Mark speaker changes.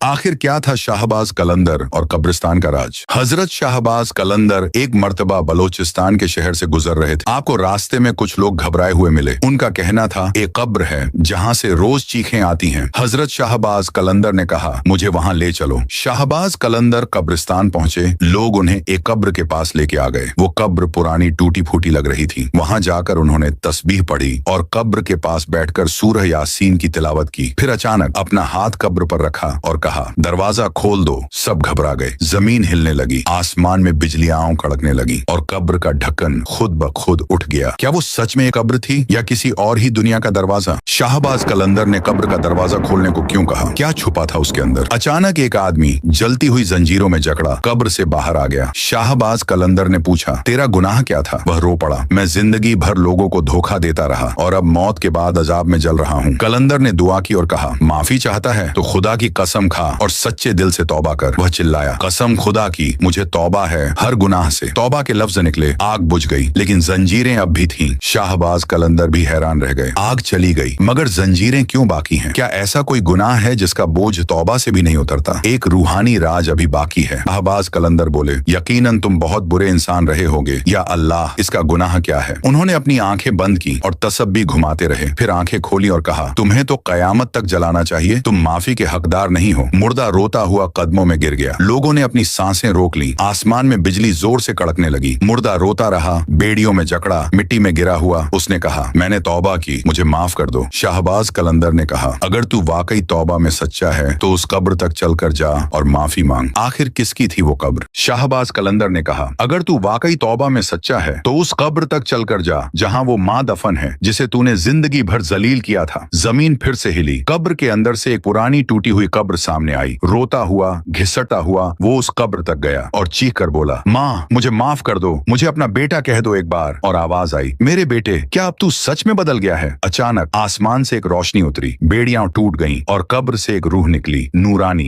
Speaker 1: आखिर क्या था शाहबाज कलंदर और कब्रिस्तान का राज। हजरत शाहबाज कलंदर एक मर्तबा बलोचिस्तान के शहर से गुजर रहे थे। आपको रास्ते में कुछ लोग घबराए हुए मिले। उनका कहना था एक कब्र है जहाँ से रोज चीखें आती हैं। हजरत शाहबाज कलंदर ने कहा मुझे वहाँ ले चलो। शाहबाज कलंदर कब्रिस्तान पहुंचे। लोग उन्हें एक कब्र के पास लेके आ गए। वो कब्र पुरानी टूटी फूटी लग रही थी। वहां जाकर उन्होंने तस्बीह पढ़ी और कब्र के पास बैठकर सूरह यासीन की तिलावत की। फिर अचानक अपना हाथ कब्र पर रखा और कहा दरवाजा खोल दो। सब घबरा गए। जमीन हिलने लगी, आसमान में बिजलियां कड़कने लगी और कब्र का ढक्कन खुद ब खुद उठ गया। क्या वो सच में एक कब्र थी या किसी और ही दुनिया का दरवाजा? शाहबाज कलंदर ने कब्र का दरवाजा खोलने को क्यों कहा? क्या छुपा था उसके अंदर? अचानक एक आदमी जलती हुई जंजीरों में जकड़ा कब्र से बाहर आ गया। शाहबाज कलंदर ने पूछा तेरा गुनाह क्या था? वह रो पड़ा, मैं जिंदगी भर लोगों को धोखा देता रहा और अब मौत के बाद अजाब में जल रहा हूँ। कलंदर ने दुआ की और कहा माफी चाहता है तो खुदा की कसम खा और सच्चे दिल से तौबा कर। वह चिल्लाया कसम खुदा की मुझे तौबा है हर गुनाह से। तौबा के लफ्ज निकले। आग बुझ गई लेकिन जंजीरें अब भी थीं। शाहबाज कलंदर भी हैरान रह गए। आग चली गई मगर जंजीरें क्यों बाकी हैं? क्या ऐसा कोई गुनाह है जिसका बोझ तौबा से भी नहीं उतरता? एक रूहानी राज अभी बाकी है। शाहबाज कलंदर बोले यकीनन तुम बहुत बुरे इंसान रहे होगे। या अल्लाह इसका गुनाह क्या है? उन्होंने अपनी आंखें बंद की और तसब्बी घुमाते रहे। फिर आंखें खोली और कहा तुम्हें तो कयामत तक जलाना चाहिए। तुम माफी के हकदार नहीं हो। मुर्दा रोता हुआ कदमों में गिर गया। लोगों ने अपनी सांसें रोक ली। आसमान में बिजली जोर से कड़कने लगी। मुर्दा रोता रहा, बेड़ियों में जकड़ा, मिट्टी में गिरा हुआ। उसने कहा मैंने तौबा की, मुझे माफ कर दो। शाहबाज कलंदर ने कहा अगर तू वाकई तौबा में सच्चा है तो उस कब्र तक चलकर जा और माफी मांग। आखिर किसकी थी वो कब्र? शाहबाज कलंदर ने कहा अगर तू वाकई तौबा में सच्चा है तो उस कब्र तक चलकर जा जहाँ वो माँ दफन है जिसे तूने जिंदगी भर जलील किया था। जमीन फिर से हिली। कब्र के अंदर से एक पुरानी टूटी हुई कब्र सामने आई। रोता हुआ, घिसटता हुआ वो उस कब्र तक गया और चीख कर बोला माँ मुझे माफ कर दो, मुझे अपना बेटा कह दो एक बार। और आवाज आई मेरे बेटे क्या अब तू सच में बदल गया है? अचानक आसमान से एक रोशनी उतरी, बेड़ियां टूट गईं और कब्र से एक रूह निकली, नूरानी।